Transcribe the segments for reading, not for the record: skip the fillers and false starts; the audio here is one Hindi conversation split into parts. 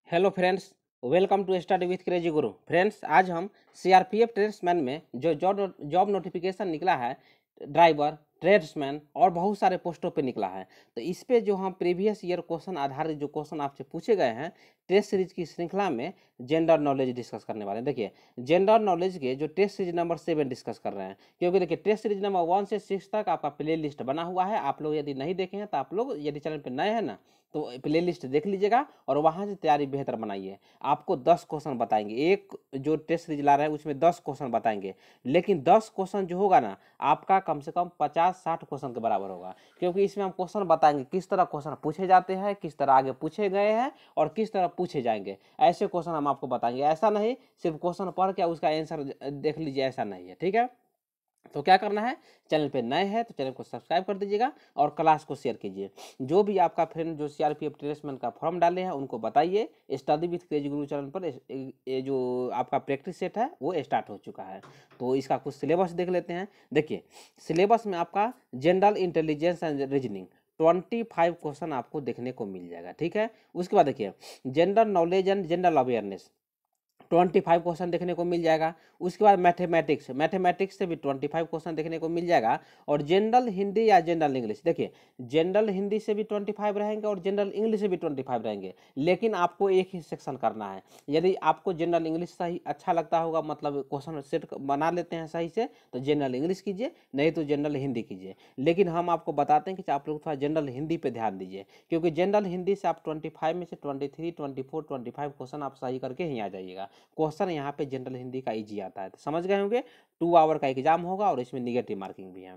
Hello friends, welcome to study with Crazy Guru. Friends, आज हम सीआरपीएफ ट्रेड्समैन में जो जॉब नोटिफिकेशन निकला है, ड्राइवर, ट्रेड्समैन और बहुत सारे पोस्टों पे निकला है। तो इस पे जो हम प्रीवियस ईयर क्वेश्चन आधारित जो क्वेश्चन आपसे पूछे गए हैं, टेस्ट सीरीज की श्रृंखला में जेंडर नॉलेज डिस्कस करने वाले हैं। देखिए, जेंडर नॉलेज के जो टेस्ट सीरीज नंबर 7 डिस्कस कर रहे हैं, क्योंकि देखिए टेस्ट सीरीज नंबर 1 से 6 तक आपका प्ले लिस्ट बना हुआ है। आप लोग यदि नहीं देखे हैं तो आप लोग यदि चैनल पर नए हैं ना, तो प्ले लिस्ट देख लीजिएगा और वहाँ से तैयारी बेहतर बनाइए। आपको 10 क्वेश्चन बताएंगे, एक जो टेस्ट सीरीज ला रहे हैं उसमें 10 क्वेश्चन बताएंगे, लेकिन 10 क्वेश्चन जो होगा ना, आपका कम से कम 50-60 क्वेश्चन के बराबर होगा। क्योंकि इसमें हम क्वेश्चन बताएंगे किस तरह क्वेश्चन पूछे जाते हैं, किस तरह आगे पूछे गए हैं और किस तरह पूछे जाएंगे। ऐसे क्वेश्चन हम आपको बताएंगे। ऐसा नहीं सिर्फ क्वेश्चन पढ़ के उसका आंसर देख लीजिए, ऐसा नहीं है। ठीक है, तो क्या करना है, चैनल पे नए हैं तो चैनल को सब्सक्राइब कर दीजिएगा और क्लास को शेयर कीजिए। जो भी आपका फ्रेंड जो सीआरपीएफ ट्रेड्समैन का फॉर्म डाले हैं उनको बताइए। Study with Crazy Guru channel पर ये जो आपका प्रैक्टिस सेट है वो स्टार्ट हो चुका है। तो इसका कुछ सिलेबस देख लेते हैं। देखिए, सिलेबस में आपका general intelligence and reasoning 25 question आपको देखने को मिल जाएगा। ठीक है, उसके बाद देखिए general knowledge and general awareness 25 question देखने को मिल जाएगा। उसके बाद मैथमेटिक्स से भी 25 क्वेश्चन देखने को मिल जाएगा। और जनरल हिंदी या जनरल इंग्लिश, देखिए जनरल हिंदी से भी 25 रहेंगे और जनरल इंग्लिश से भी 25 रहेंगे, लेकिन आपको एक ही सेक्शन करना है। यदि आपको जनरल इंग्लिश सही अच्छा लगता होगा, मतलब क्वेश्चन सेट बना लेते हैं सही से, तो जनरल इंग्लिश कीजिए, नहीं तो जनरल हिंदी कीजिए। लेकिन हम आपको बताते हैं कि आप लोग थोड़ा जनरल हिंदी पे ध्यान दीजिए, क्योंकि जनरल हिंदी से आप 25 में से 23, 24, 25 क्वेश्चन आप सही करके ही आ जाइएगा। क्वेश्चन यहाँ पे जनरल हिंदी का इजी आता है, तो समझ गए होंगे। 2 आवर का एग्जाम होगा और इसमें निगेटिव मार्किंग भी है।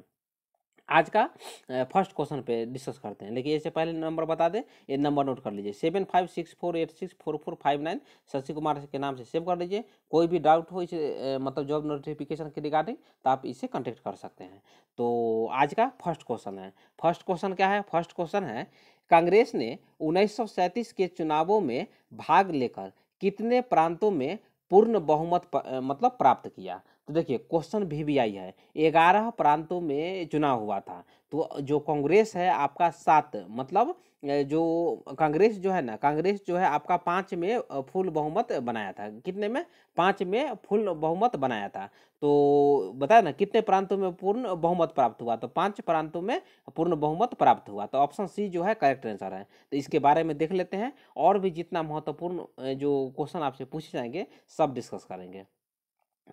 आज का फर्स्ट क्वेश्चन पे डिस्कस करते हैं, लेकिन इससे पहले नंबर बता दें, ये नंबर नोट कर लीजिए 7564864459। शशि कुमार के नाम से सेव कर लीजिए। कोई भी डाउट हो इस मतलब जॉब नोटिफिकेशन के रिगार्डिंग, तो आप इसे कॉन्टेक्ट कर सकते हैं। तो आज का फर्स्ट क्वेश्चन है। फर्स्ट क्वेश्चन क्या है? फर्स्ट क्वेश्चन है, कांग्रेस ने 1937 के चुनावों में भाग लेकर कितने प्रांतों में पूर्ण बहुमत मतलब प्राप्त किया? तो देखिए क्वेश्चन वीवीआई है, 11 प्रांतों में चुनाव हुआ था। तो जो कांग्रेस है आपका 7, मतलब जो कांग्रेस जो है ना, कांग्रेस जो है आपका 5 में फुल बहुमत बनाया था। कितने में? 5 में फुल बहुमत बनाया था। तो बताया ना कितने प्रांतों में पूर्ण बहुमत प्राप्त हुआ, तो 5 प्रांतों में पूर्ण बहुमत प्राप्त हुआ। तो ऑप्शन सी जो है करेक्ट आंसर है। तो इसके बारे में देख लेते हैं, और भी जितना महत्वपूर्ण जो क्वेश्चन आपसे पूछे जाएंगे सब डिस्कस करेंगे।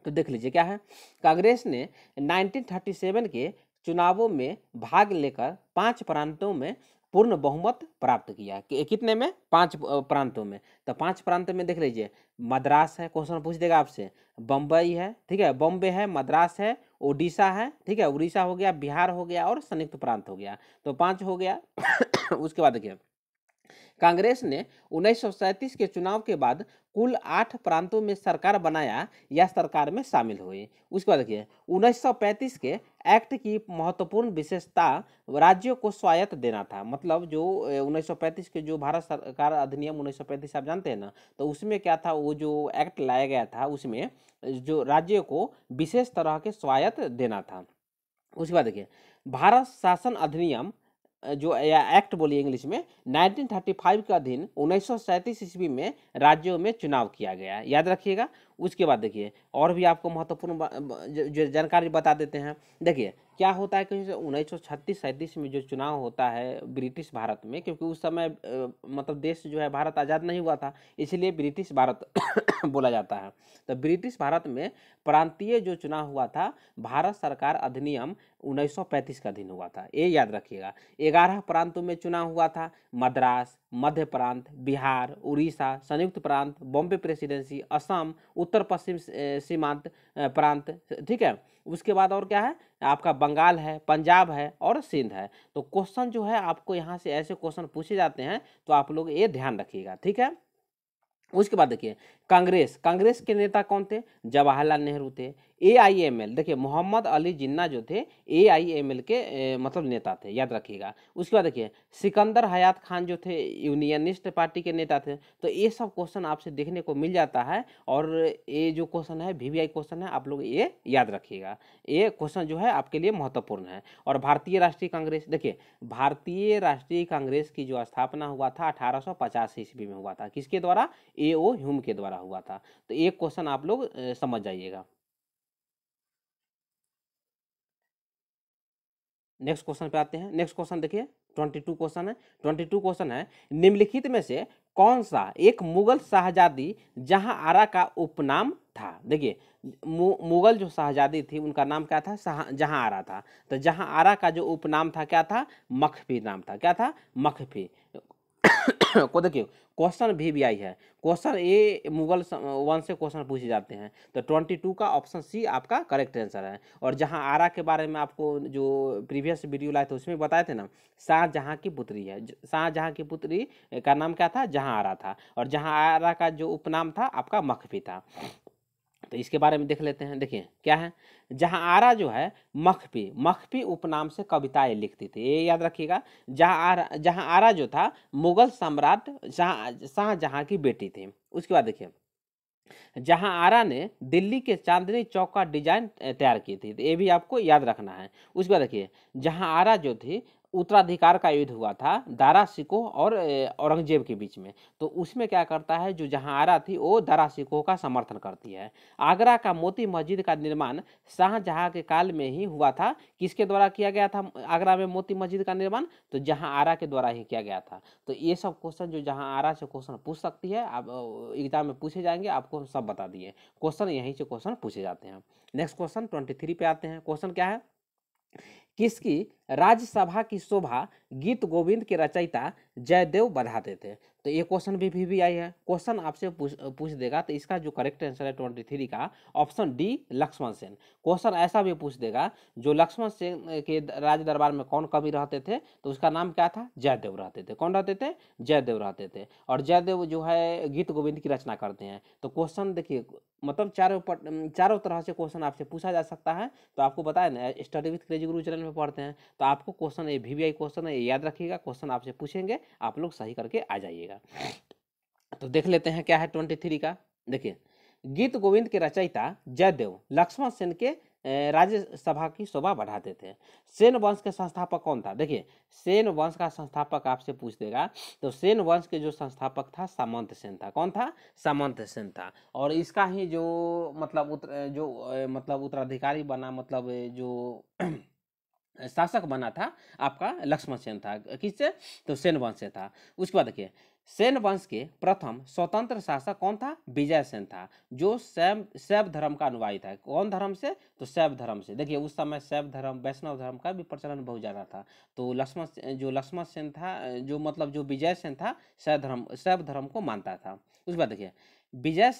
तो देख लीजिए क्या है, कांग्रेस ने 1937 के चुनावों में भाग लेकर 5 प्रांतों में पूर्ण बहुमत प्राप्त किया। कितने में? 5 प्रांतों में। तो 5 प्रांत में देख लीजिए, मद्रास है, क्वेश्चन पूछ देगा आपसे, बम्बई है, ठीक है, बॉम्बे है, मद्रास है, उड़ीसा है, ठीक है, उड़ीसा हो गया, बिहार हो गया और संयुक्त प्रांत हो गया। तो 5 हो गया। उसके बाद देखिए, कांग्रेस ने 1937 के चुनाव के बाद कुल 8 प्रांतों में सरकार बनाया या सरकार में शामिल हुए। उसके बाद देखिए 1935 के एक्ट की महत्वपूर्ण विशेषता राज्यों को स्वायत्त देना था। मतलब जो 1935 के जो भारत सरकार अधिनियम 1935 आप जानते हैं ना, तो उसमें क्या था, वो जो एक्ट लाया गया था उसमें जो राज्यों को विशेष तरह के स्वायत्त देना था। उसके बाद देखिए भारत शासन अधिनियम जो या एक्ट बोलिए इंग्लिश में, 1935 के अधीन 1937 ईस्वी में राज्यों में चुनाव किया गया, याद रखिएगा। उसके बाद देखिए और भी आपको महत्वपूर्ण जो जानकारी बता देते हैं। देखिए क्या होता है कि 1936-37 में जो चुनाव होता है ब्रिटिश भारत में, क्योंकि उस समय मतलब देश जो है भारत आज़ाद नहीं हुआ था, इसलिए ब्रिटिश भारत बोला जाता है। तो ब्रिटिश भारत में प्रांतीय जो चुनाव हुआ था, भारत सरकार अधिनियम 1935 का अधीन हुआ था, ये याद रखिएगा। 11 प्रांतों में चुनाव हुआ था, मद्रास, मध्य प्रांत, बिहार, उड़ीसा, संयुक्त प्रांत, बॉम्बे प्रेसिडेंसी, असम, उत्तर पश्चिम सीमांत प्रांत, ठीक है। उसके बाद और क्या है आपका, बंगाल है, पंजाब है और सिंध है। तो क्वेश्चन जो है आपको यहाँ से ऐसे क्वेश्चन पूछे जाते हैं, तो आप लोग ये ध्यान रखिएगा, ठीक है। उसके बाद देखिए कांग्रेस के नेता कौन थे? जवाहरलाल नेहरू थे। AIML, देखिए मोहम्मद अली जिन्ना जो थे AIML के मतलब नेता थे, याद रखिएगा। उसके बाद देखिए सिकंदर हयात खान जो थे यूनियनिस्ट पार्टी के नेता थे। तो ये सब क्वेश्चन आपसे देखने को मिल जाता है, और ये जो क्वेश्चन है VVI क्वेश्चन है, आप लोग ये याद रखिएगा। ये क्वेश्चन जो है आपके लिए महत्वपूर्ण है। और भारतीय राष्ट्रीय कांग्रेस, देखिए भारतीय राष्ट्रीय कांग्रेस की जो स्थापना हुआ था 1885 ईस्वी में हुआ था, किसके द्वारा? A.O. ह्यूम के द्वारा हुआ था। तो एक क्वेश्चन आप लोग समझ जाइएगा। नेक्स्ट क्वेश्चन पे आते हैं। नेक्स्ट क्वेश्चन देखिए 22 क्वेश्चन है। 22 क्वेश्चन है, निम्नलिखित में से कौन सा एक मुगल शाहजादी जहां आरा का उपनाम था? देखिए मुगल जो शाहजादी थी उनका नाम क्या था? जहां आरा था। तो जहां आरा का जो उपनाम था क्या था? मखफी नाम था। क्या था? मखफी। को देखिए क्वेश्चन VVI है, क्वेश्चन ये मुगल वंश से क्वेश्चन पूछे जाते हैं। तो 22 का ऑप्शन सी आपका करेक्ट आंसर है। और जहां आरा के बारे में आपको जो प्रीवियस वीडियो लाए थे उसमें बताए थे ना, शाहजहां की पुत्री है। शाहजहां की पुत्री का नाम क्या था? जहां आरा था। और जहां आरा का जो उपनाम था आपका मखफी था। तो इसके बारे में देख लेते हैं। देखिए क्या है, जहां आरा जो है मखफी, मखफी उपनाम से कविताएं लिखती थी, ये याद रखिएगा। जहां आरा जो था मुगल सम्राट शाहजहां की बेटी थी। उसके बाद देखिए जहां आरा ने दिल्ली के चांदनी चौक का डिजाइन तैयार की थी, तो ये भी आपको याद रखना है। उसके बाद देखिए जहां आरा जो थी उत्तराधिकार का युद्ध हुआ था दारा शिकोह और औरंगजेब के बीच में। तो उसमें क्या करता है, जो जहां आरा थी वो दारा शिकोह का समर्थन करती है। आगरा का मोती मस्जिद का निर्माण शाहजहां के काल में ही हुआ था। किसके द्वारा किया गया था आगरा में मोती मस्जिद का निर्माण? तो जहां आरा के द्वारा ही किया गया था। तो ये सब क्वेश्चन जो जहां आरा से क्वेश्चन पूछ सकती है, आप एग्जाम में पूछे जाएंगे, आपको सब बता दिए। क्वेश्चन यहीं से क्वेश्चन पूछे जाते हैं। नेक्स्ट क्वेश्चन 23 पे आते हैं। क्वेश्चन क्या है, किसकी राज्यसभा की शोभा गीत गोविंद के रचयिता जयदेव बढ़ाते थे? तो ये क्वेश्चन भी VVI है। क्वेश्चन आपसे पूछ देगा, तो इसका जो करेक्ट आंसर है 23 का option D Lakshman Sen. Question ऐसा भी पूछ देगा, जो लक्ष्मण सेन के राज दरबार में कौन कवि रहते थे? तो उसका नाम क्या था? जयदेव रहते थे। कौन रहते थे? जयदेव रहते थे। और जयदेव जो है गीत गोविंद की रचना करते हैं। तो क्वेश्चन देखिए मतलब चारों तरह से क्वेश्चन आपसे पूछा जा सकता है। तो आपको बताया ना, study with crazy Guru channel में पढ़ते हैं, तो आपको क्वेश्चन ये VVI क्वेश्चन है, ये याद रखिएगा। क्वेश्चन आपसे पूछेंगे, आप लोग सही करके आ जाइएगा। तो देख लेते हैं क्या है 23 का। देखिए गीत गोविंद के रचयिता जयदेव लक्ष्मण सेन के राज्यसभा की शोभा बढ़ाते थे। सेन वंश के संस्थापक कौन था? देखिए सेन वंश का संस्थापक आपसे पूछ देगा, तो सेन वंश के जो संस्थापक था सामंत सेन था। कौन था? सामंत सेन था। और इसका ही जो मतलब मतलब उत्तराधिकारी बना, मतलब जो शासक बना था आपका लक्ष्मण सेन था। किससे? तो सेन वंश से था। उसके बाद देखिए सेन वंश के प्रथम स्वतंत्र शासक कौन था? विजय सेन था, जो शैव धर्म का अनुयायी था। कौन धर्म से? तो शैव धर्म से। देखिए उस समय शैव धर्म, वैष्णव धर्म का भी प्रचलन बहुत ज्यादा था। तो लक्ष्मण सेन था, जो मतलब जो विजय सेन था, शैव धर्म को मानता था। उसके बाद देखिए विजय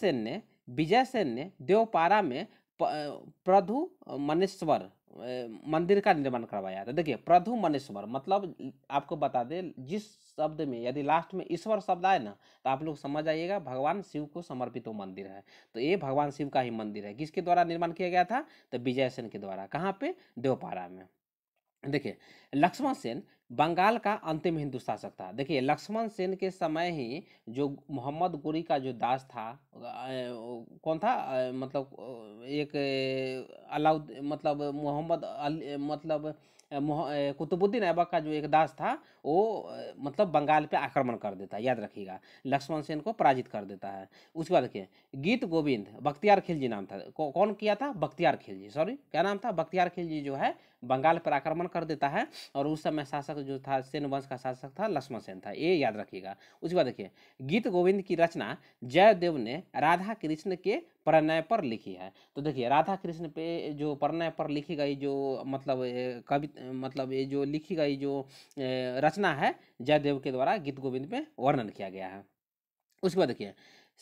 सेन ने देवपारा में प्रधु मनेश्वर मंदिर का निर्माण करवाया। तो देखिए प्रधु मनेश्वर मतलब आपको बता दें, जिस शब्द में यदि लास्ट में ईश्वर शब्द आए ना, तो आप लोग समझ जाइएगा भगवान शिव को समर्पित वो मंदिर है। तो ये भगवान शिव का ही मंदिर है। किसके द्वारा निर्माण किया गया था? तो विजय सेन के द्वारा। कहाँ पे? देवपारा में। देखिए लक्ष्मण सेन बंगाल का अंतिम हिंदू शासक था। देखिए लक्ष्मण सेन के समय ही जो मोहम्मद गोरी का जो दास था, कौन था? मतलब एक अलाउद्दीन, मतलब मोहम्मद मतलब कुतुबुद्दीन ऐबक का जो एक दास था, वो मतलब बंगाल पे आक्रमण कर देता है। याद रखिएगा, लक्ष्मण सेन को पराजित कर देता है। उसके बाद देखिए गीत गोविंद बख्तियार खिलजी नाम था। कौन किया था? बख्तियार खिलजी, सॉरी क्या नाम था? बख्तियार खिलजी जो है बंगाल पर आक्रमण कर देता है। और उस समय शासक जो था सेन वंश का शासक था लक्ष्मण सेन था, ये याद रखिएगा। उसके बाद देखिए गीत गोविंद की रचना जयदेव ने राधा कृष्ण के प्रणय पर लिखी है। तो देखिए राधा कृष्ण पे जो प्रणय पर लिखी गई जो मतलब कवि, मतलब ये जो लिखी गई जो रचना है जयदेव के द्वारा गीत गोविंद में वर्णन किया गया है। उसके बाद देखिए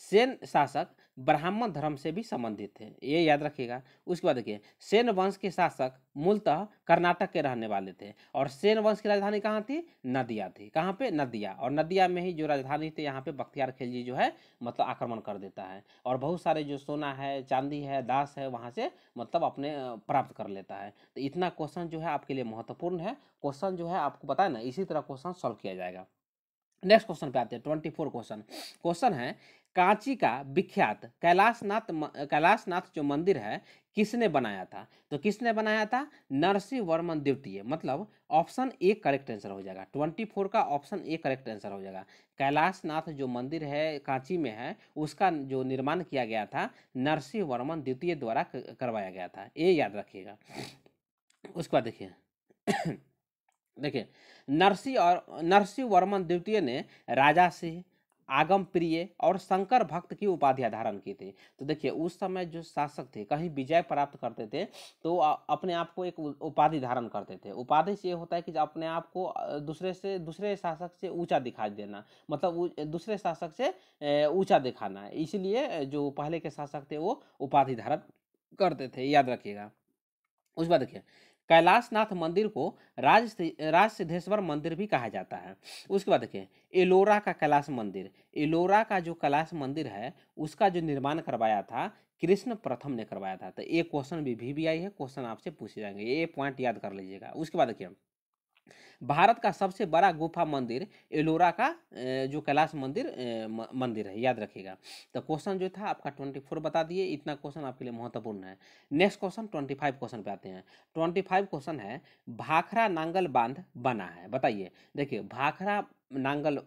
सेन शासक ब्राह्मण धर्म से भी संबंधित थे, ये याद रखिएगा। उसके बाद देखिए सेन वंश के शासक मूलतः कर्नाटक के रहने वाले थे और सेन वंश की राजधानी कहाँ थी? नदिया थी। कहाँ पे? नदिया। और नदिया में ही जो राजधानी थी यहाँ पे बख्तियार खिलजी जो है मतलब आक्रमण कर देता है और बहुत सारे जो सोना है, चांदी है, दास है वहाँ से मतलब अपने प्राप्त कर लेता है। तो इतना क्वेश्चन जो है आपके लिए महत्वपूर्ण है। क्वेश्चन जो है आपको पता है ना, इसी तरह क्वेश्चन सॉल्व किया जाएगा। नेक्स्ट क्वेश्चन पे आते हैं 24 क्वेश्चन। क्वेश्चन है कांची का विख्यात कैलाशनाथ जो मंदिर है किसने बनाया था? तो किसने बनाया था? नरसिंह वर्मन द्वितीय। मतलब ऑप्शन ए करेक्ट आंसर हो जाएगा। 24 का ऑप्शन ए करेक्ट आंसर हो जाएगा। कैलाशनाथ जो मंदिर है कांची में है उसका जो निर्माण किया गया था नरसिंह वर्मन द्वितीय द्वारा करवाया गया था, ये याद रखिएगा। उसके बाद देखिए देखिए नरसिंह वर्मन द्वितीय ने राजा सिंह, आगम प्रिय और शंकर भक्त की उपाधियां धारण की थी। तो देखिए उस समय जो शासक थे कहीं विजय प्राप्त करते थे तो अपने आप को एक उपाधि धारण करते थे। उपाधि से ये होता है कि अपने आप को दूसरे शासक से ऊंचा दिखाई देना, मतलब दूसरे शासक से ऊंचा दिखाना। इसलिए जो पहले के शासक थे वो उपाधि धारण करते थे, याद रखिएगा। उसके बाद देखिए कैलाशनाथ मंदिर को राज सिद्धेश्वर मंदिर भी कहा जाता है। उसके बाद देखिए एलोरा का कैलाश मंदिर, एलोरा का जो कैलाश मंदिर है उसका जो निर्माण करवाया था कृष्ण प्रथम ने करवाया था। तो ये क्वेश्चन भी आई है, क्वेश्चन आपसे पूछे जाएंगे, ये पॉइंट याद कर लीजिएगा। उसके बाद देखिए भारत का सबसे बड़ा गुफा मंदिर एलोरा का जो कैलाश मंदिर है, याद रखिएगा। तो क्वेश्चन जो था आपका 24 बता दिए, इतना क्वेश्चन आपके लिए महत्वपूर्ण है। नेक्स्ट क्वेश्चन 25 क्वेश्चन पे आते हैं। 25 क्वेश्चन है भाखड़ा नांगल बांध बना है, बताइए। देखिए भाखड़ा नांगल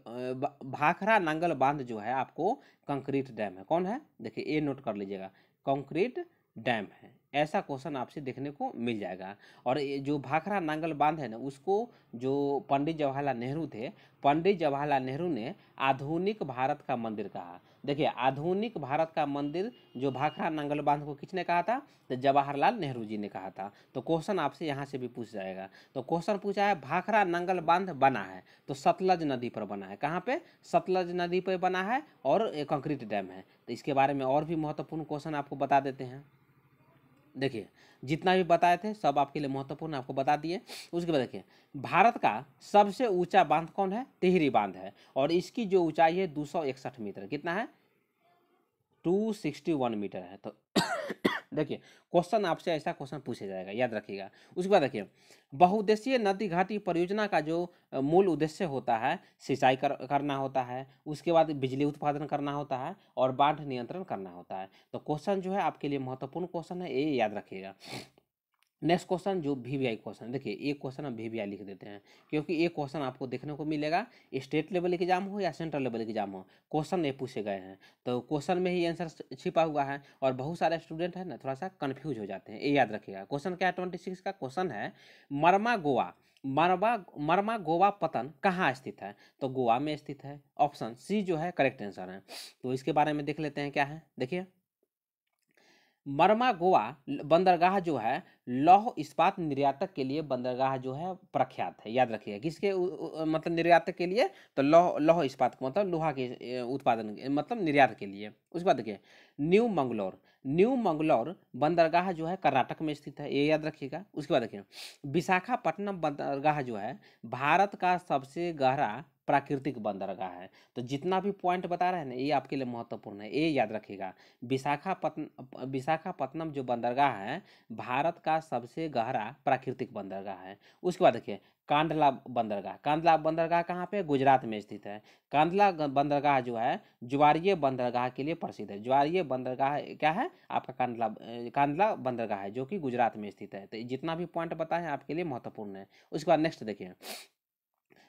बांध जो है आपको कंक्रीट डैम है, कौन है? देखिए ये नोट कर लीजिएगा, कंक्रीट डैम है। ऐसा क्वेश्चन आपसे देखने को मिल जाएगा। और ये जो भाखड़ा नांगल बांध है ना उसको जो पंडित जवाहरलाल नेहरू थे, पंडित जवाहरलाल नेहरू ने आधुनिक भारत का मंदिर कहा। देखिए आधुनिक भारत का मंदिर जो भाखड़ा नांगल बांध को किसने कहा था? तो जवाहरलाल नेहरू जी ने कहा था। तो क्वेश्चन आपसे यहाँ से भी पूछ जाएगा। तो क्वेश्चन पूछा है भाखड़ा नांगल बांध बना है तो सतलज नदी पर बना है। कहाँ पे? सतलज नदी पर बना है और कंक्रीट डैम है। तो इसके बारे में और भी महत्वपूर्ण क्वेश्चन आपको बता देते हैं। देखिए जितना भी बताए थे सब आपके लिए महत्वपूर्ण आपको बता दिए। उसके बाद देखिए भारत का सबसे ऊंचा बांध कौन है? टिहरी बांध है और इसकी जो ऊंचाई है 261 मीटर। कितना है? 261 मीटर है। तो देखिए क्वेश्चन आपसे ऐसा क्वेश्चन पूछा जाएगा, याद रखिएगा। उसके बाद देखिए बहुउद्देशीय नदी घाटी परियोजना का जो मूल उद्देश्य होता है सिंचाई करना होता है, उसके बाद बिजली उत्पादन करना होता है और बाढ़ नियंत्रण करना होता है। तो क्वेश्चन जो है आपके लिए महत्वपूर्ण क्वेश्चन है, ये याद रखिएगा। नेक्स्ट क्वेश्चन जो वीवीआई क्वेश्चन, देखिए एक क्वेश्चन हम वीवीआई लिख देते हैं क्योंकि एक क्वेश्चन आपको देखने को मिलेगा स्टेट लेवल एग्जाम हो या सेंट्रल लेवल एग्जाम हो, क्वेश्चन ये पूछे गए हैं तो क्वेश्चन में ही आंसर छिपा हुआ है और बहुत सारे स्टूडेंट है ना थोड़ा सा कंफ्यूज हो जाते हैं, ये याद रखिएगा। क्वेश्चन क्या है? 26 का क्वेश्चन है मरमा गोवा पतन कहाँ स्थित है? तो गोवा में स्थित है। ऑप्शन सी जो है करेक्ट आंसर है। तो इसके बारे में देख लेते हैं क्या है। देखिए मरमा गोवा बंदरगाह जो है लौह इस्पात निर्यातक के लिए बंदरगाह जो है प्रख्यात है, याद रखिएगा। किसके मतलब निर्यातक के लिए? तो लौह इस्पात मतलब लोहा के उत्पादन मतलब निर्यात के लिए। उसके बाद देखिए न्यू मंगलौर बंदरगाह जो है कर्नाटक में स्थित है, ये याद रखिएगा। उसके बाद देखिए विशाखापट्टनम बंदरगाह जो है भारत का सबसे गहरा प्राकृतिक बंदरगाह है। तो जितना भी पॉइंट बता रहे हैं ना ये आपके लिए महत्वपूर्ण है, ये याद रखिएगा। विशाखापट्टनम जो बंदरगाह है भारत का सबसे गहरा प्राकृतिक बंदरगाह है। उसके बाद देखिए कांडला बंदरगाह कहाँ पे? गुजरात में स्थित है। बंदरगाह जो है ज्वारीय बंदरगाह के लिए प्रसिद्ध है। ज्वारीय बंदरगाह क्या है आपका? कांडला बंदरगाह है जो कि गुजरात में स्थित है। तो जितना भी पॉइंट बताए हैं आपके लिए महत्वपूर्ण है। उसके बाद नेक्स्ट देखिए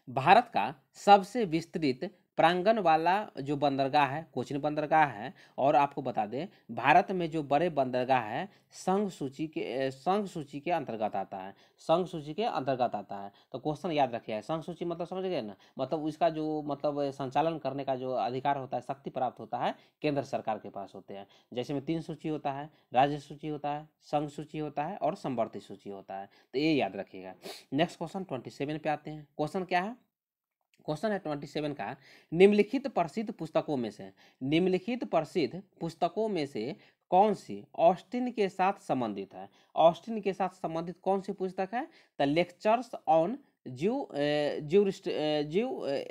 भारत का सबसे विस्तृत प्रांगण वाला जो बंदरगाह है कोचिन बंदरगाह है। और आपको बता दें भारत में जो बड़े बंदरगाह है संघ सूची के अंतर्गत आता है। संघ सूची के अंतर्गत आता है। तो क्वेश्चन याद रखिए संघ सूची मतलब समझ गए ना, मतलब इसका जो मतलब संचालन करने का जो अधिकार होता है, शक्ति प्राप्त होता है केंद्र सरकार के पास होते हैं। जैसे में 3 सूची होता है, राज्य सूची होता है, संघ सूची होता है और संवर्ती सूची होता है। तो ये याद रखिएगा। नेक्स्ट क्वेश्चन 27 पे आते हैं। क्वेश्चन क्या है? क्वेश्चन है 27 का, निम्नलिखित प्रसिद्ध पुस्तकों में से कौन सी ऑस्टिन के साथ संबंधित है? ऑस्टिन के साथ संबंधित कौन सी पुस्तक है? द लेक्चर्स ऑन जीव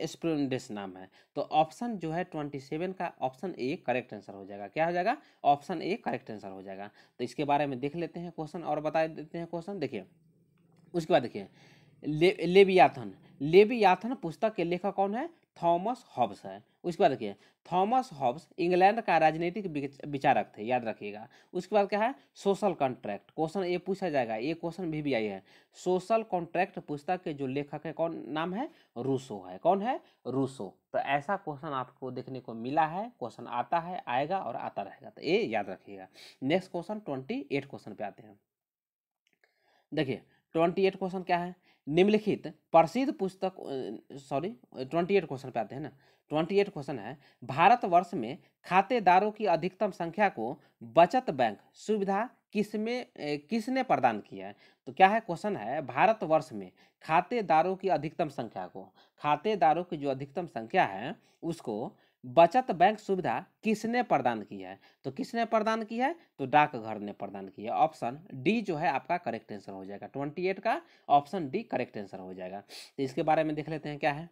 स्प्रेंडिस नाम है। तो ऑप्शन जो है 27 का ऑप्शन ए करेक्ट आंसर हो जाएगा। क्या हो जाएगा? ऑप्शन ए करेक्ट आंसर हो जाएगा। तो इसके बारे में देख लेते हैं क्वेश्चन और बता देते हैं क्वेश्चन। देखिए उसके बाद देखिए लेवियाथन, लेवियाथन पुस्तक के लेखक कौन है? थॉमस हॉब्स है। उसके बाद देखिए थॉमस हॉब्स इंग्लैंड का राजनीतिक विचारक थे, याद रखिएगा। उसके बाद क्या है? सोशल कॉन्ट्रैक्ट, क्वेश्चन ये पूछा जाएगा, ये क्वेश्चन भी आई है। सोशल कॉन्ट्रैक्ट पुस्तक के जो लेखक है कौन नाम है? रूसो है। कौन है? रूसो। तो ऐसा क्वेश्चन आपको देखने को मिला है, क्वेश्चन आता है, आएगा और आता रहेगा, तो ये याद रखिएगा। नेक्स्ट क्वेश्चन 28 क्वेश्चन पे आते हैं। देखिए 28 क्वेश्चन क्या है? निम्नलिखित प्रसिद्ध पुस्तक 28 क्वेश्चन पे आते हैं ना। 28 क्वेश्चन है, भारतवर्ष में खातेदारों की अधिकतम संख्या को बचत बैंक सुविधा किसने प्रदान किया है? तो क्या है क्वेश्चन है, भारतवर्ष में खातेदारों की अधिकतम संख्या को, खातेदारों की जो अधिकतम संख्या है उसको बचत बैंक सुविधा किसने प्रदान की है? तो किसने प्रदान की है? तो डाकघर ने प्रदान की है। ऑप्शन डी जो है आपका करेक्ट आंसर हो जाएगा। 28 का ऑप्शन डी करेक्ट आंसर हो जाएगा। तो इसके बारे में देख लेते हैं क्या है।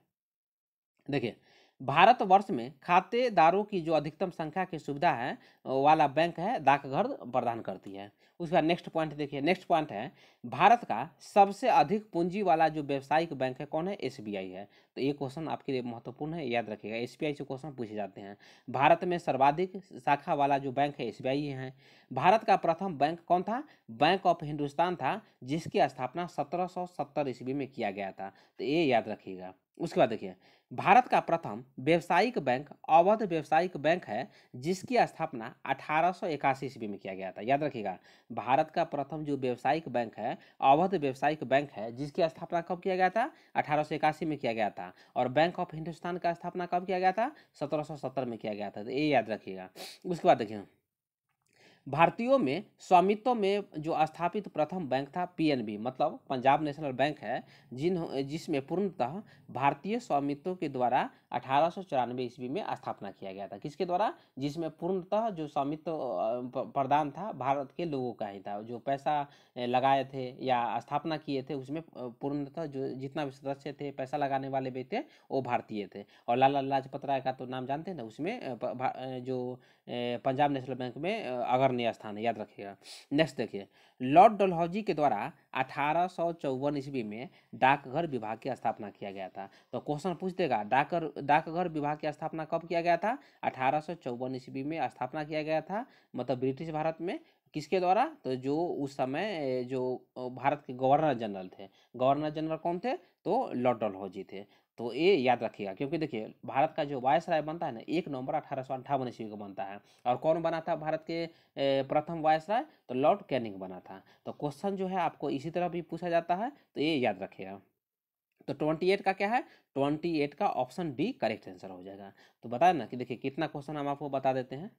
देखिए भारतवर्ष में खातेदारों की जो अधिकतम संख्या की सुविधा है वाला बैंक है डाकघर प्रदान करती है। उसके बाद नेक्स्ट पॉइंट देखिए, नेक्स्ट पॉइंट है, भारत का सबसे अधिक पूंजी वाला जो व्यावसायिक बैंक है कौन है? एसबीआई है। तो ये क्वेश्चन आपके लिए महत्वपूर्ण है, याद रखिएगा, एसबीआई से क्वेश्चन पूछे जाते हैं। भारत में सर्वाधिक शाखा वाला जो बैंक है एसबीआई है। भारत का प्रथम बैंक कौन था? बैंक ऑफ हिंदुस्तान था, जिसकी स्थापना 1770 ईस्वी में किया गया था। तो ये याद रखिएगा। उसके बाद देखिए भारत का प्रथम व्यावसायिक बैंक अवध व्यावसायिक बैंक है, जिसकी स्थापना 1881 ईस्वी में किया गया था। याद रखिएगा भारत का प्रथम जो व्यावसायिक बैंक है अवध व्यावसायिक बैंक है, जिसकी स्थापना कब किया गया था? 1881 में किया गया था। और बैंक ऑफ हिंदुस्तान का स्थापना कब किया गया था? 1770 में किया गया था। तो ये याद रखिएगा। उसके बाद देखिए भारतीयों में स्वामित्व में जो स्थापित प्रथम बैंक था पीएनबी, मतलब पंजाब नेशनल बैंक है, जिसमें पूर्णतः भारतीय स्वामित्व के द्वारा 1894 ईस्वी में स्थापना किया गया था। किसके द्वारा? जिसमें पूर्णतः जो स्वामित्व प्रदान था भारत के लोगों का ही था। जो पैसा लगाए थे या स्थापना किए थे उसमें पूर्णतः जो जितना भी सदस्य थे, पैसा लगाने वाले भी थे, वो भारतीय थे। और लाला लाजपत राय का तो नाम जानते हैं ना, उसमें जो पंजाब नेशनल बैंक में अग्रणी स्थान है, याद रखिएगा। नेक्स्ट देखिए लॉर्ड डलहौजी के द्वारा 1854 ईस्वी में डाकघर विभाग की स्थापना किया गया था। तो क्वेश्चन पूछ देगा डाकघर विभाग की स्थापना कब किया गया था? 1854 ईस्वी में स्थापना किया गया था, मतलब ब्रिटिश भारत में। किसके द्वारा? तो जो उस समय जो भारत के गवर्नर जनरल थे, गवर्नर जनरल कौन थे? तो लॉर्ड डलहौजी थे। तो ये याद रखिएगा, क्योंकि देखिए भारत का जो वायसराय बनता है ना 1 नवंबर 1858 ईस्वी को बनता है। और कौन बना था भारत के प्रथम वायसराय? तो लॉर्ड कैनिंग बना था। तो क्वेश्चन जो है आपको इसी तरह भी पूछा जाता है, तो ये याद रखिएगा। तो 28 का क्या है? 28 का ऑप्शन डी करेक्ट आंसर हो जाएगा। तो बताया ना कि देखिए कितना क्वेश्चन हम आपको बता देते हैं।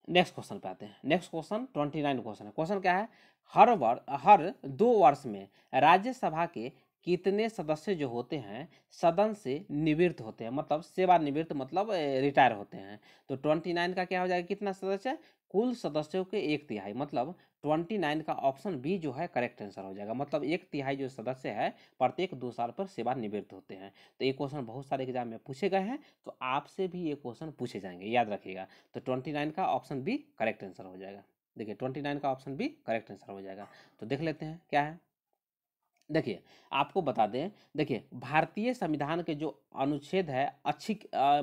नेक्स्ट क्वेश्चन पे आते हैं। नेक्स्ट क्वेश्चन 29 क्वेश्चन है। क्वेश्चन क्या है? हर 2 वर्ष में राज्यसभा के कितने सदस्य जो होते हैं सदन से निवृत्त होते हैं, मतलब सेवानिवृत्त, मतलब रिटायर होते हैं। तो 29 का क्या हो जाएगा? कितना सदस्य? कुल सदस्यों के 1/3, मतलब 29 का ऑप्शन बी जो है करेक्ट आंसर हो जाएगा। मतलब 1/3 जो सदस्य है प्रत्येक 2 साल पर सेवानिवृत्त होते हैं। तो ये क्वेश्चन बहुत सारे एग्जाम में पूछे गए हैं, तो आपसे भी ये क्वेश्चन पूछे जाएंगे, याद रखिएगा। तो 29 का ऑप्शन बी करेक्ट आंसर हो जाएगा। देखिए 29 का ऑप्शन बी करेक्ट आंसर हो जाएगा। तो देख लेते हैं क्या है। देखिए आपको बता दें, देखिए भारतीय संविधान के जो अनुच्छेद है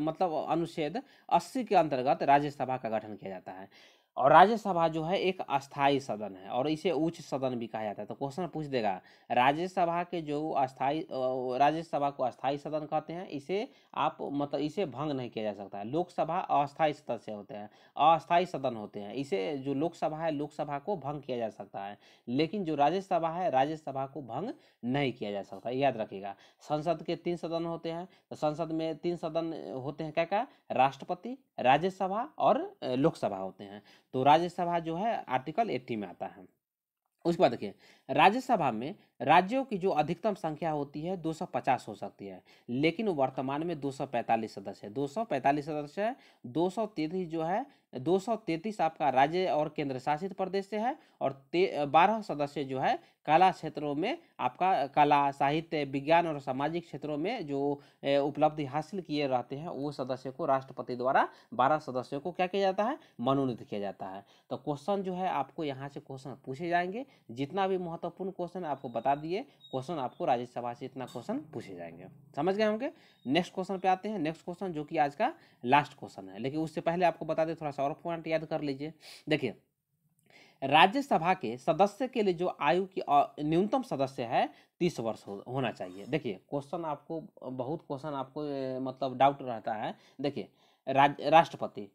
मतलब अनुच्छेद 80 के अंतर्गत राज्यसभा का गठन किया जाता है। और राज्यसभा जो है एक अस्थाई सदन है, और इसे उच्च सदन भी कहा जाता है। तो क्वेश्चन पूछ देगा राज्यसभा के जो राज्यसभा को अस्थाई सदन कहते हैं, इसे आप मतलब इसे भंग नहीं किया जा सकता है। लोकसभा अस्थाई सदस्य होते हैं, अस्थाई सदन होते हैं, इसे जो लोकसभा है लोकसभा को भंग किया जा सकता है। लेकिन जो राज्यसभा है राज्यसभा को भंग नहीं किया जा सकता, याद रखिएगा। संसद के 3 सदन होते हैं, तो संसद में 3 सदन होते हैं, क्या क्या? राष्ट्रपति, राज्यसभा और लोकसभा होते हैं। तो राज्यसभा जो है आर्टिकल 80 में आता है। उसके बाद देखिए, राज्यसभा में राज्यों की जो अधिकतम संख्या होती है 250 हो सकती है, लेकिन वर्तमान में 245 सदस्य है। 245 सदस्य है। 233 जो है, 233 आपका राज्य और केंद्र शासित प्रदेश से है, और 12 सदस्य जो है कला क्षेत्रों में, आपका कला, साहित्य, विज्ञान और सामाजिक क्षेत्रों में जो उपलब्धि हासिल किए रहते हैं, वो सदस्य को राष्ट्रपति द्वारा 12 सदस्यों को क्या किया जाता है, मनोनीत किया जाता है। तो क्वेश्चन जो है आपको यहाँ से क्वेश्चन पूछे जाएंगे। जितना भी महत्वपूर्ण क्वेश्चन आपको बता दिए, क्वेश्चन आपको राज्यसभा से इतना क्वेश्चन पूछे जाएंगे। समझ गए होंगे। नेक्स्ट क्वेश्चन पे आते हैं। नेक्स्ट क्वेश्चन जो कि आज का लास्ट क्वेश्चन है, लेकिन उससे पहले आपको बता दें, थोड़ा सा और पॉइंट याद कर लीजिए। देखिए, राज्यसभा के सदस्य के लिए जो आयु की न्यूनतम सदस्य है 30 वर्ष होना चाहिए। देखिए, क्वेश्चन आपको बहुत क्वेश्चन आपको मतलब डाउट रहता है। देखिए, राष्ट्रपति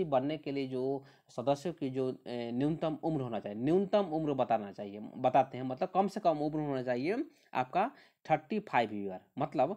बनने के लिए जो सदस्यों की जो न्यूनतम उम्र होना चाहिए, न्यूनतम उम्र बताना चाहिए, बताते हैं, मतलब कम से कम उम्र होना चाहिए आपका 35 ईयर, मतलब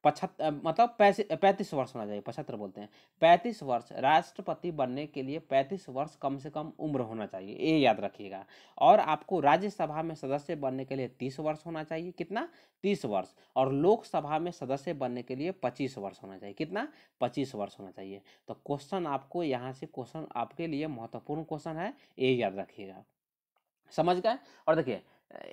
35 वर्ष होना चाहिए। 75 बोलते हैं, 35 वर्ष। राष्ट्रपति बनने के लिए 35 वर्ष कम से कम उम्र होना चाहिए, ये याद रखिएगा। और आपको राज्यसभा में सदस्य बनने के लिए 30 वर्ष होना चाहिए। कितना? 30 वर्ष। और लोकसभा में सदस्य बनने के लिए 25 वर्ष होना चाहिए। कितना? 25 वर्ष होना चाहिए। तो क्वेश्चन आपको यहाँ से, क्वेश्चन आपके लिए महत्वपूर्ण क्वेश्चन है, ये याद रखिएगा। समझ गए। और देखिए,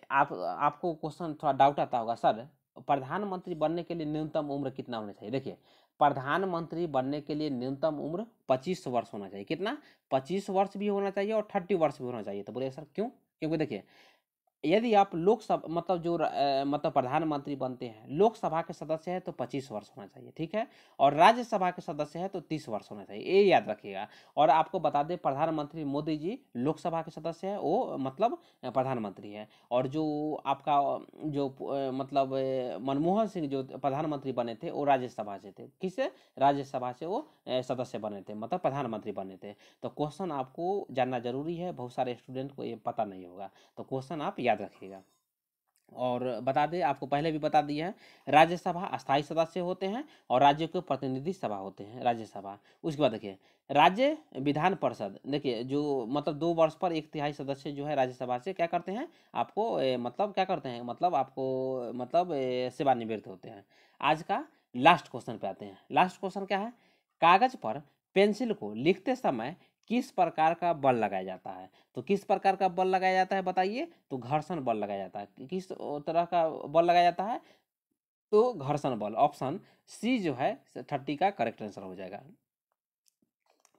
आपको क्वेश्चन थोड़ा डाउट आता होगा, सर प्रधानमंत्री बनने के लिए न्यूनतम उम्र कितना होना चाहिए। देखिए, प्रधानमंत्री बनने के लिए न्यूनतम उम्र 25 वर्ष होना चाहिए। कितना? 25 वर्ष भी होना चाहिए और 30 वर्ष भी होना चाहिए। तो बोले सर क्यों? क्योंकि देखिए, यदि आप लोकसभा मतलब मतलब प्रधानमंत्री बनते हैं, लोकसभा के सदस्य है तो 25 वर्ष होना चाहिए, ठीक है। और राज्यसभा के सदस्य है तो 30 वर्ष होना चाहिए, ये याद रखिएगा। और आपको बता दें, प्रधानमंत्री मोदी जी लोकसभा के सदस्य है, वो मतलब प्रधानमंत्री है। और जो आपका जो मतलब मनमोहन सिंह जो प्रधानमंत्री बने थे, वो राज्यसभा से थे। किससे? राज्यसभा से वो सदस्य बने थे, मतलब प्रधानमंत्री बने थे। तो क्वेश्चन आपको जानना जरूरी है, बहुत सारे स्टूडेंट को ये पता नहीं होगा, तो क्वेश्चन आप याद रखिएगा। और बता दें, आपको पहले भी बता दिया है, राज्यसभा अस्थायी सदस्य होते हैं और राज्य के प्रतिनिधि सभा होते हैं राज्यसभा। उसके बाद देखिए, राज्य विधान परिषद, देखिए जो मतलब 2 वर्ष पर 1/3 सदस्य जो है राज्यसभा से क्या करते हैं, आपको मतलब क्या करते हैं, मतलब आपको मतलब सेवानिवृत्त होते हैं। आज का लास्ट क्वेश्चन पे आते हैं। लास्ट क्वेश्चन क्या है? कागज पर पेंसिल को लिखते समय किस प्रकार का बल लगाया जाता है? तो किस प्रकार का बल लगाया जाता है बताइए? तो घर्षण बल लगाया जाता है। किस तरह का बल लगाया जाता है? तो घर्षण बल। ऑप्शन सी जो है 30 का करेक्ट आंसर हो जाएगा।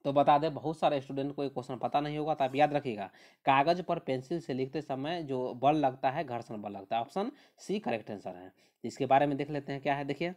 तो बता दें, बहुत सारे स्टूडेंट को ये क्वेश्चन पता नहीं होगा, तो आप याद रखिएगा, कागज पर पेंसिल से लिखते समय जो बल लगता है, घर्षण बल लगता है। ऑप्शन सी करेक्ट आंसर है। इसके बारे में देख लेते हैं क्या है। देखिए,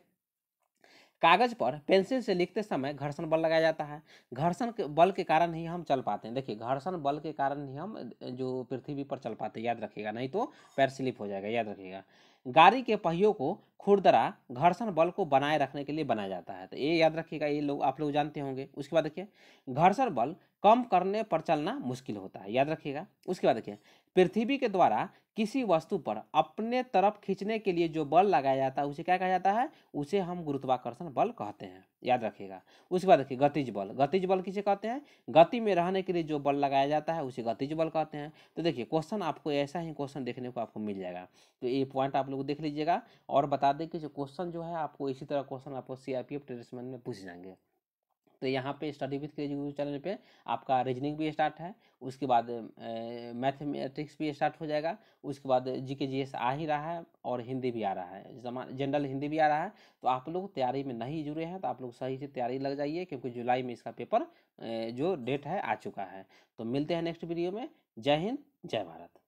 कागज पर पेंसिल से लिखते समय घर्षण बल लगाया जाता है। घर्षण के बल के कारण ही हम चल पाते हैं। देखिए, घर्षण बल के कारण ही हम जो पृथ्वी पर चल पाते हैं, याद रखिएगा, नहीं तो पैर स्लिप हो जाएगा, याद रखिएगा। गाड़ी के पहियों को खुरदरा घर्षण बल को बनाए रखने के लिए बनाया जाता है, तो ये याद रखिएगा, ये लोग आप लोग जानते होंगे। उसके बाद देखिए, घर्षण बल कम करने पर चलना मुश्किल होता है, याद रखिएगा। उसके बाद देखिए, पृथ्वी के द्वारा किसी वस्तु पर अपने तरफ खींचने के लिए जो बल लगाया जाता है, उसे क्या कहा जाता है? उसे हम गुरुत्वाकर्षण बल कहते हैं, याद रखिएगा। उसके बाद देखिए, गतिज बल। गतिज बल किसे कहते हैं? गति में रहने के लिए जो बल लगाया जाता है, उसे गतिज बल कहते हैं। तो देखिए, क्वेश्चन आपको ऐसा ही क्वेश्चन देखने को आपको मिल जाएगा, तो ये पॉइंट आप लोग देख लीजिएगा। और बता दें कि जो क्वेश्चन जो है, आपको इसी तरह क्वेश्चन आपको CRPF टेरेसमेंट में पूछ जाएंगे। तो यहाँ पे study with crazy YouTube channel पे आपका रीजनिंग भी स्टार्ट है, उसके बाद मैथमेटिक्स भी स्टार्ट हो जाएगा, उसके बाद GK GS आ ही रहा है, और हिंदी भी आ रहा है, जनरल हिंदी भी आ रहा है। तो आप लोग तैयारी में नहीं जुड़े हैं, तो आप लोग सही से तैयारी लग जाइए, क्योंकि जुलाई में इसका पेपर जो डेट है आ चुका है। तो मिलते हैं नेक्स्ट वीडियो में। जय हिंद, जय भारत।